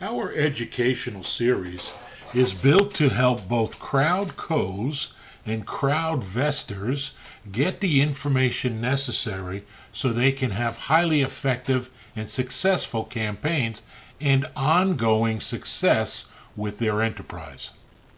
Our educational series is built to help both crowdcos and crowdvestors get the information necessary so they can have highly effective and successful campaigns and ongoing success with their enterprise.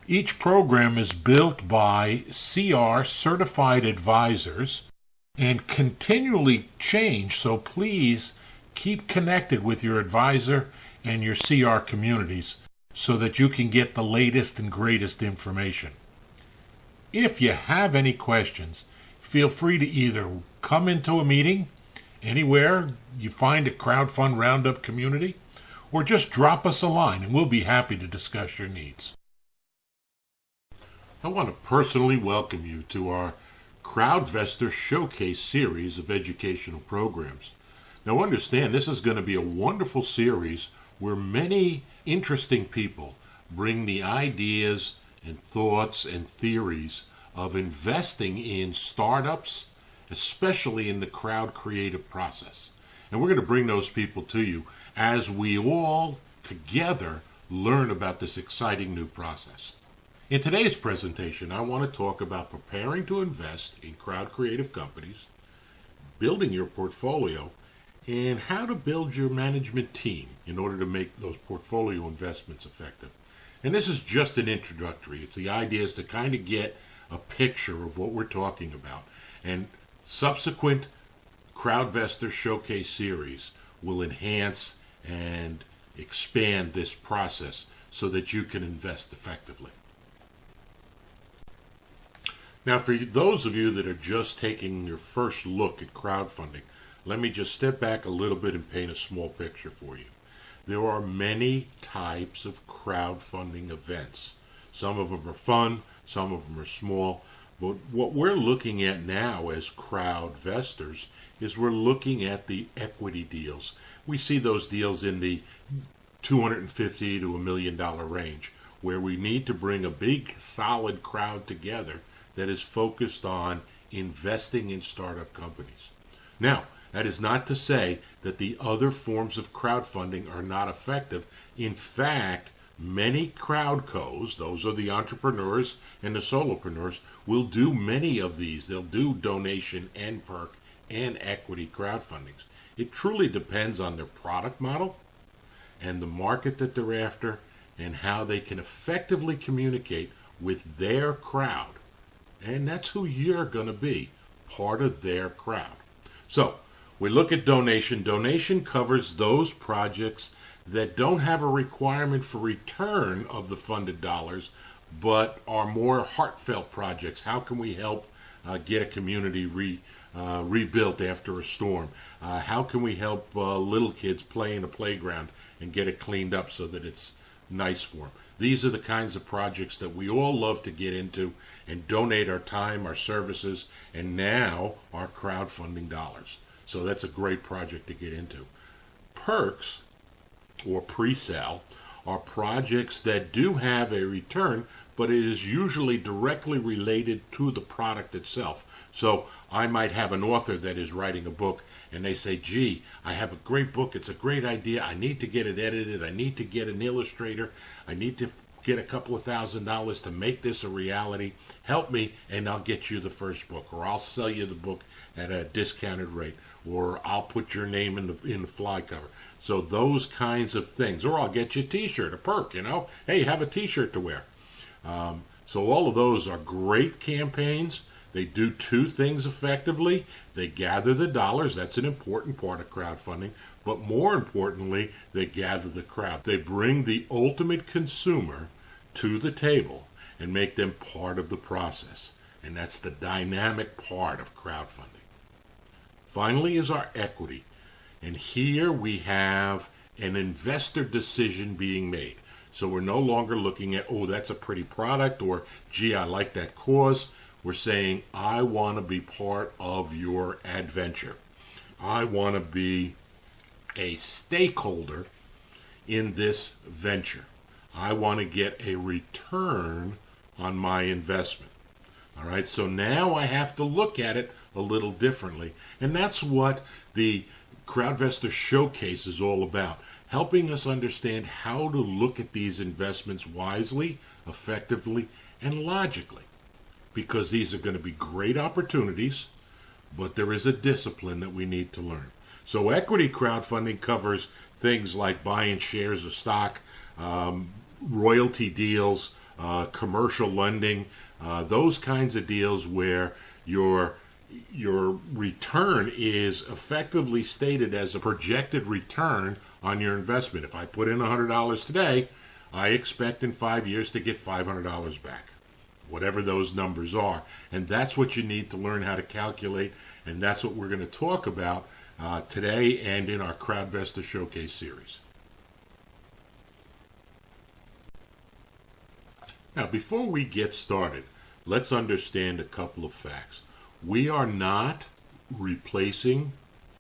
Each program is built by CR certified advisors and continually change, so please keep connected with your advisor and your CR communities so that you can get the latest and greatest information. If you have any questions, feel free to either come into a meeting anywhere you find a crowdfund roundup community, or just drop us a line and we'll be happy to discuss your needs. I want to personally welcome you to our CrowdVestor Showcase series of educational programs. Now understand, this is going to be a wonderful series where many interesting people bring the ideas and thoughts and theories of investing in startups, especially in the crowd creative process. And we're going to bring those people to you as we all together learn about this exciting new process. In today's presentation, I want to talk about preparing to invest in crowd creative companies, building your portfolio, and how to build your management team in order to make those portfolio investments effective. And this is just an introductory. It's the idea is to kind of get a picture of what we're talking about. And subsequent CrowdVestor Showcase series will enhance and expand this process so that you can invest effectively. Now, for those of you that are just taking your first look at crowdfunding, let me just step back a little bit and paint a small picture for you. There are many types of crowdfunding events. Some of them are fun, some of them are small, but what we're looking at now as crowdvestors is we're looking at the equity deals. We see those deals in the $250,000 to $1 million range, where we need to bring a big, solid crowd together that is focused on investing in startup companies. Now, that is not to say that the other forms of crowdfunding are not effective. In fact, many crowdcos, those are the entrepreneurs and the solopreneurs, will do many of these. They'll do donation and perk and equity crowdfundings. It truly depends on their product model and the market that they're after and how they can effectively communicate with their crowd. And that's who you're going to be, part of their crowd. So we look at donation. Donation covers those projects that don't have a requirement for return of the funded dollars, but are more heartfelt projects. How can we help get a community rebuilt after a storm? How can we help little kids play in a playground and get it cleaned up so that it's nice for them? These are the kinds of projects that we all love to get into and donate our time, our services, and now our crowdfunding dollars. So that's a great project to get into. Perks, or pre-sale, are projects that do have a return, but it is usually directly related to the product itself. So I might have an author that is writing a book and they say, gee, I have a great book, it's a great idea, I need to get it edited, I need to get an illustrator, I need to get a couple of $1,000s to make this a reality, help me and I'll get you the first book, or I'll sell you the book at a discounted rate, or I'll put your name in the fly cover. So those kinds of things, or I'll get you a t-shirt, a perk, hey, have a t-shirt to wear. So all of those are great campaigns. They do two things effectively. They gather the dollars. That's an important part of crowdfunding. But more importantly, they gather the crowd. They bring the ultimate consumer to the table and make them part of the process. And that's the dynamic part of crowdfunding. Finally is our equity. And here we have an investor decision being made. So we're no longer looking at, oh, that's a pretty product, or gee, I like that cause. We're saying, I want to be part of your adventure. I want to be a stakeholder in this venture. I want to get a return on my investment. All right, so now I have to look at it a little differently. And that's what the CrowdVestor Showcase is all about. helping us understand how to look at these investments wisely, effectively, and logically. Because these are going to be great opportunities, but there is a discipline that we need to learn. So equity crowdfunding covers things like buying shares of stock, royalty deals, commercial lending, those kinds of deals where your return is effectively stated as a projected return on your investment. If I put in $100 today, I expect in 5 years to get $500 back, whatever those numbers are. And that's what you need to learn how to calculate, and that's what we're going to talk about today and in our CrowdVestor Showcase series. Now, before we get started, let's understand a couple of facts. We are not replacing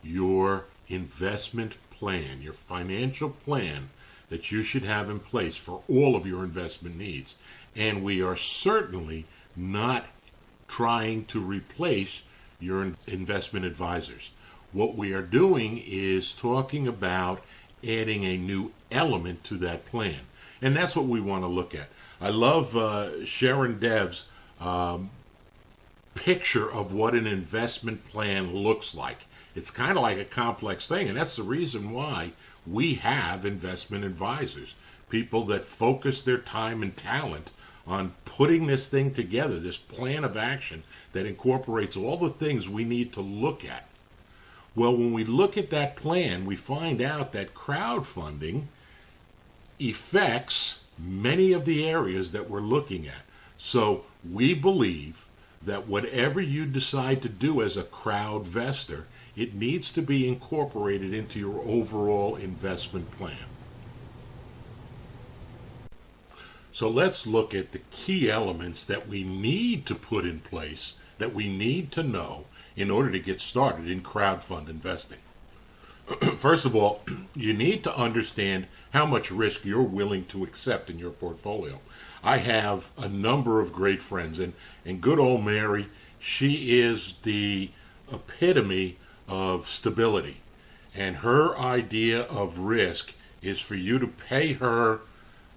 your investment plan, your financial plan that you should have in place for all of your investment needs. And we are certainly not trying to replace your investment advisors. What we are doing is talking about adding a new element to that plan. And that's what we want to look at. I love Sharon Dev's picture of what an investment plan looks like. It's kind of like a complex thing, and that's the reason why we have investment advisors, people that focus their time and talent on putting this thing together, this plan of action that incorporates all the things we need to look at. Well, when we look at that plan, we find out that crowdfunding affects many of the areas that we're looking at. So we believe that whatever you decide to do as a CrowdVestor, it needs to be incorporated into your overall investment plan. So let's look at the key elements that we need to put in place, that we need to know in order to get started in crowdfund investing. First of all, you need to understand how much risk you're willing to accept in your portfolio. I have a number of great friends, and good old Mary, she is the epitome of stability. And her idea of risk is for you to pay her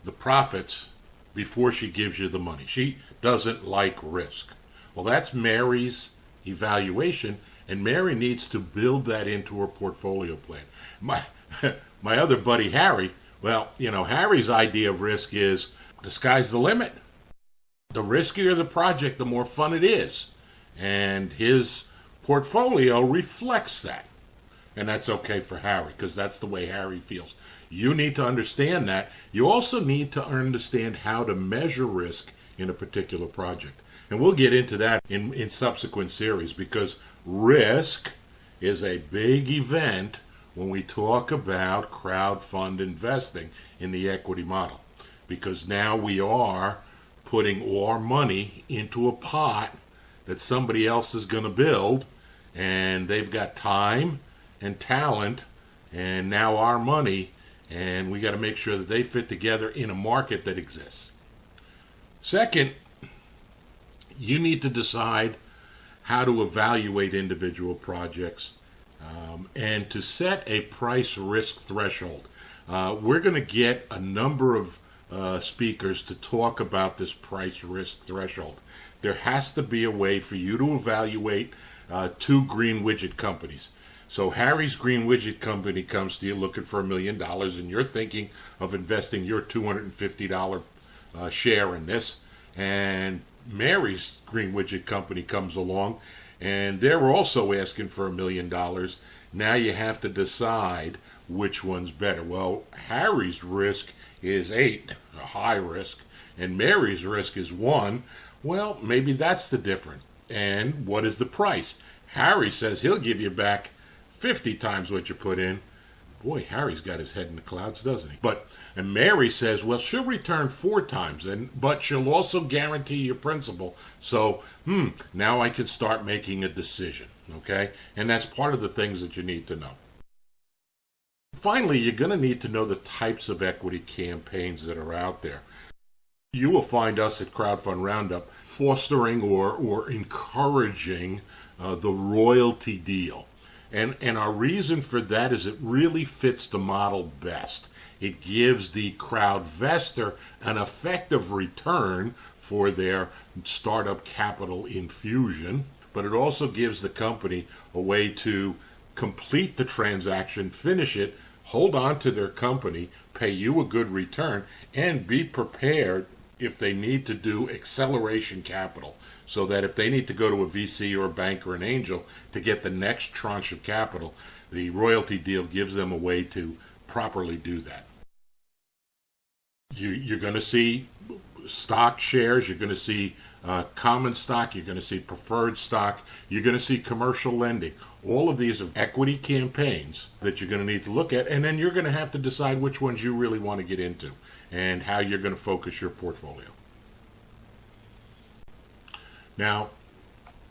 the profits before she gives you the money. She doesn't like risk. Well, that's Mary's evaluation, and Mary needs to build that into her portfolio plan. My other buddy, Harry, well, Harry's idea of risk is the sky's the limit. The riskier the project, the more fun it is. And his portfolio reflects that. And that's okay for Harry, because that's the way Harry feels. You need to understand that. You also need to understand how to measure risk in a particular project. And we'll get into that in subsequent series, because risk is a big event when we talk about crowdfund investing in the equity model. Because now we are putting all our money into a pot that somebody else is going to build, and they've got time and talent and now our money, and we got to make sure that they fit together in a market that exists. Second, you need to decide how to evaluate individual projects and to set a price risk threshold. We're going to get a number of speakers to talk about this price risk threshold. There has to be a way for you to evaluate two green widget companies. So Harry's green widget company comes to you looking for $1 million, and you're thinking of investing your $250 share in this. And Mary's green widget company comes along, and they're also asking for $1 million. Now you have to decide which one's better. Well, Harry's risk is 8, a high risk, and Mary's risk is 1. Well, maybe that's the difference. And what is the price? Harry says he'll give you back 50 times what you put in. Boy, Harry's got his head in the clouds, doesn't he? And Mary says, well, she'll return 4 times, but she'll also guarantee your principal. So, now I can start making a decision, okay? And that's part of the things that you need to know. Finally, you're going to need to know the types of equity campaigns that are out there. You will find us at Crowdfund Roundup fostering or encouraging the royalty deal. And our reason for that is it really fits the model best. It gives the CrowdVestor an effective return for their startup capital infusion, but it also gives the company a way to complete the transaction, finish it, hold on to their company, pay you a good return, and be prepared if they need to do acceleration capital, so that if they need to go to a VC or a bank or an angel to get the next tranche of capital, the royalty deal gives them a way to properly do that. You're going to see stock shares, you're going to see common stock, you're going to see preferred stock, you're going to see commercial lending. All of these are equity campaigns that you're going to need to look at, and then you're going to have to decide which ones you really want to get into and how you're going to focus your portfolio. Now,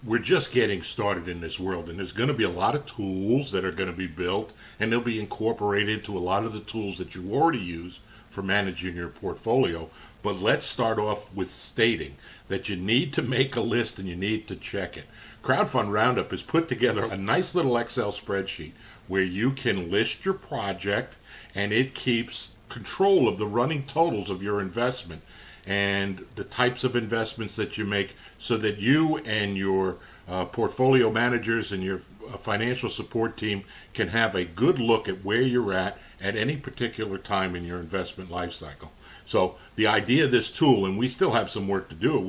we're just getting started in this world, and there's going to be a lot of tools that are going to be built, and they'll be incorporated into a lot of the tools that you already use for managing your portfolio. But let's start off with stating that you need to make a list and you need to check it. Crowdfund Roundup has put together a nice little Excel spreadsheet where you can list your project, and it keeps control of the running totals of your investment and the types of investments that you make, so that you and your portfolio managers and your financial support team can have a good look at where you're at any particular time in your investment life cycle. So the idea of this tool, and we still have some work to do,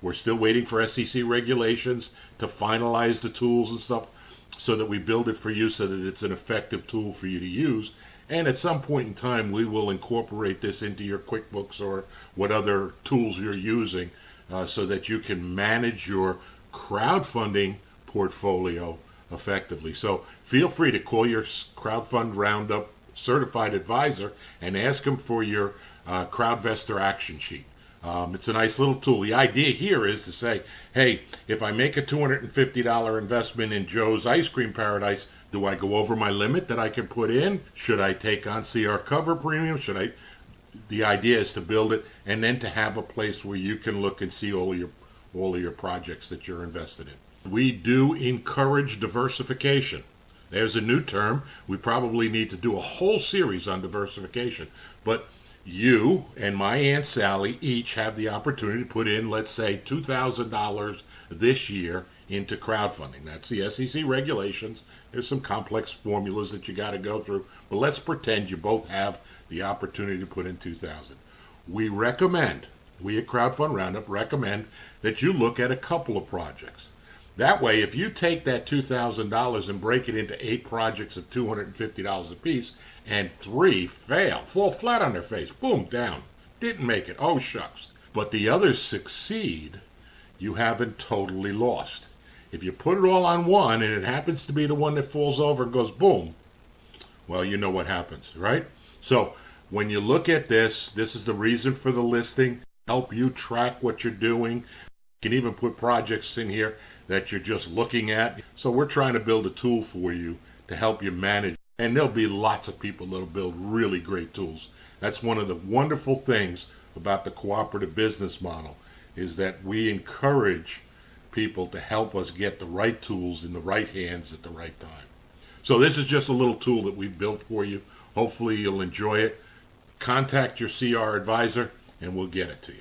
we're still waiting for SEC regulations to finalize the tools and stuff so that we build it for you so that it's an effective tool for you to use. And at some point in time, we will incorporate this into your QuickBooks or what other tools you're using so that you can manage your crowdfunding portfolio effectively. So feel free to call your Crowdfund Roundup certified advisor and ask them for your CrowdVestor action sheet. It's a nice little tool. The idea here is to say, hey, if I make a $250 investment in Joe's Ice Cream Paradise, do I go over my limit that I can put in? Should I take on CR cover premium? The idea is to build it and then to have a place where you can look and see all of your projects that you're invested in. We do encourage diversification. There's a new term. We probably need to do a whole series on diversification. But you and my Aunt Sally each have the opportunity to put in, let's say, $2,000 this year into crowdfunding. That's the SEC regulations. There's some complex formulas that you got to go through, but let's pretend you both have the opportunity to put in $2,000. We at Crowdfund Roundup recommend that you look at a couple of projects. That way, if you take that $2,000 and break it into 8 projects of $250 a piece, and 3 fall flat on their face, boom, down, didn't make it, oh shucks, but the others succeed, you haven't totally lost. If you put it all on one and it happens to be the one that falls over and goes boom, well, you know what happens, right? So when you look at this is the reason for the listing, help you track what you're doing. You can even put projects in here that you're just looking at. So we're trying to build a tool for you to help you manage. And there'll be lots of people that'll build really great tools. That's one of the wonderful things about the cooperative business model, is that we encourage people to help us get the right tools in the right hands at the right time. So this is just a little tool that we built for you. Hopefully you'll enjoy it. Contact your CR advisor and we'll get it to you.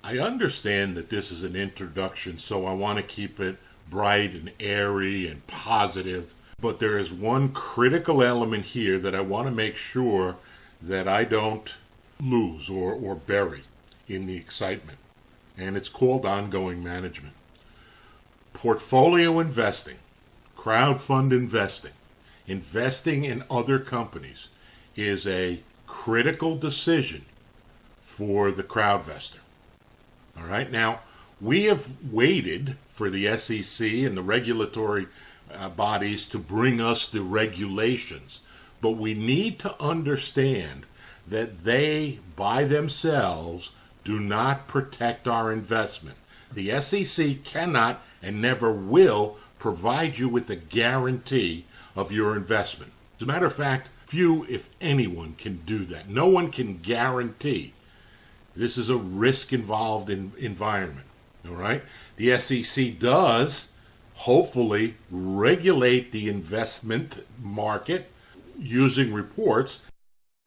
I understand that this is an introduction, so I want to keep it bright and airy and positive, but there is one critical element here that I want to make sure that I don't lose or bury in the excitement, and it's called ongoing management. Portfolio investing, crowdfund investing, investing in other companies is a critical decision for the CrowdVestor. All right, now we have waited for the SEC and the regulatory bodies to bring us the regulations, but we need to understand that they by themselves do not protect our investment. The SEC cannot and never will provide you with a guarantee of your investment. As a matter of fact, few, if anyone, can do that. No one can guarantee. This is a risk-involved environment. All right. The SEC does hopefully regulate the investment market using reports.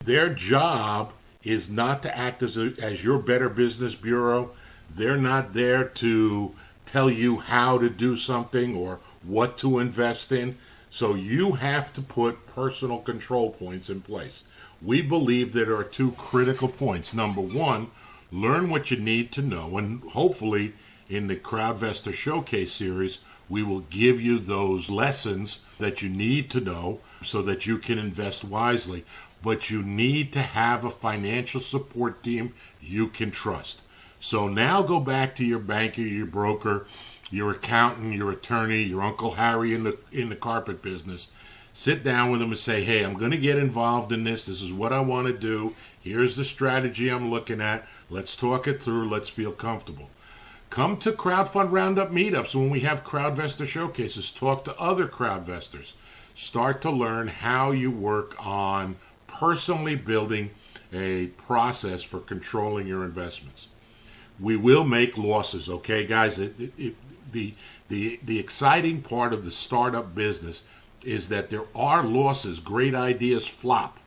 Their job is not to act as your Better Business Bureau. They're not there to tell you how to do something or what to invest in. So you have to put personal control points in place. We believe there are two critical points. Number one, learn what you need to know, and hopefully in the CrowdVestor Showcase series, we will give you those lessons that you need to know so that you can invest wisely. But you need to have a financial support team you can trust. So now go back to your banker, your broker, your accountant, your attorney, your Uncle Harry in the carpet business. Sit down with them and say, hey, I'm going to get involved in this. This is what I want to do. Here's the strategy I'm looking at. Let's talk it through. Let's feel comfortable. Come to Crowdfund Roundup meetups when we have CrowdVestor showcases. Talk to other CrowdVestors. Start to learn how you work on personally building a process for controlling your investments. We will make losses, okay, guys? The exciting part of the startup business is that there are losses. Great ideas flop,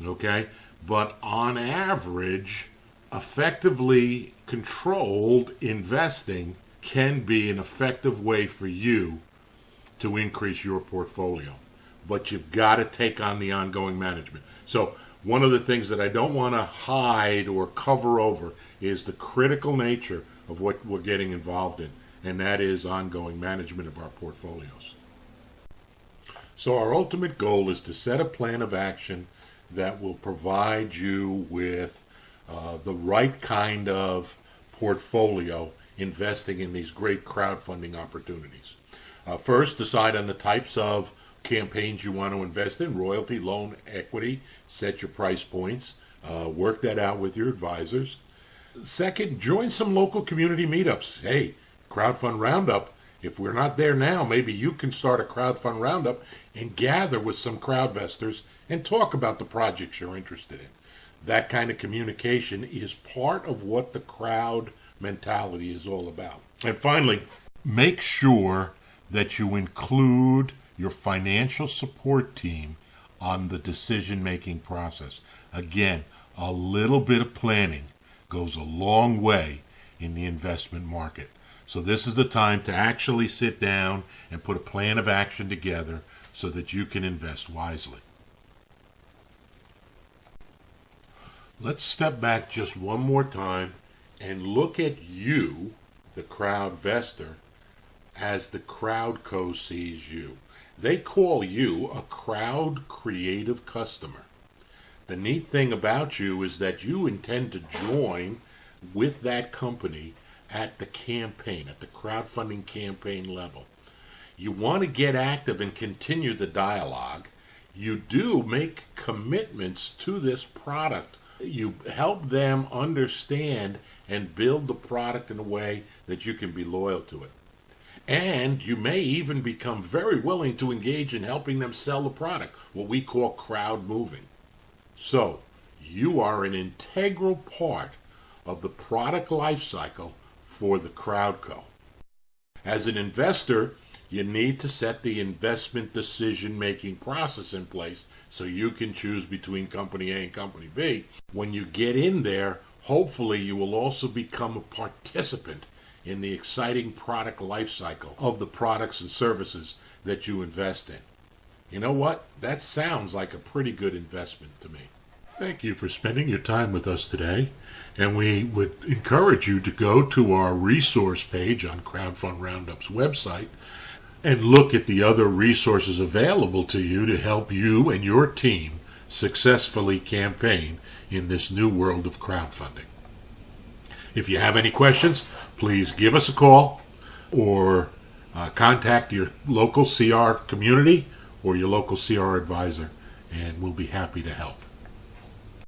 okay? But on average, effectively controlled investing can be an effective way for you to increase your portfolio. But you've got to take on the ongoing management. So one of the things that I don't want to hide or cover over is the critical nature of what we're getting involved in, and that is ongoing management of our portfolios. So our ultimate goal is to set a plan of action that will provide you with the right kind of portfolio investing in these great crowdfunding opportunities. First, decide on the types of campaigns you want to invest in: royalty, loan, equity. Set your price points. Work that out with your advisors. Second, join some local community meetups. Hey, Crowdfund Roundup, if we're not there now, maybe you can start a Crowdfund Roundup and gather with some CrowdVestors and talk about the projects you're interested in. That kind of communication is part of what the crowd mentality is all about. And finally, make sure that you include your financial support team on the decision-making process. Again, a little bit of planning goes a long way in the investment market. So this is the time to actually sit down and put a plan of action together so that you can invest wisely. Let's step back just one more time and look at you, the CrowdVestor, as the CrowdCo sees you. They call you a crowd creative customer. The neat thing about you is that you intend to join with that company at the campaign, at the crowdfunding campaign level. You want to get active and continue the dialogue. You do make commitments to this product. You help them understand and build the product in a way that you can be loyal to it. And you may even become very willing to engage in helping them sell the product, what we call crowd moving. So you are an integral part of the product life cycle for the CrowdCo. As an investor, you need to set the investment decision-making process in place so you can choose between company A and company B. When you get in there, hopefully you will also become a participant in the exciting product life cycle of the products and services that you invest in. You know what? That sounds like a pretty good investment to me. Thank you for spending your time with us today, and we would encourage you to go to our resource page on Crowdfund Roundup's website and look at the other resources available to you to help you and your team successfully campaign in this new world of crowdfunding. If you have any questions, please give us a call or contact your local CR community or your local CR advisor, and we'll be happy to help.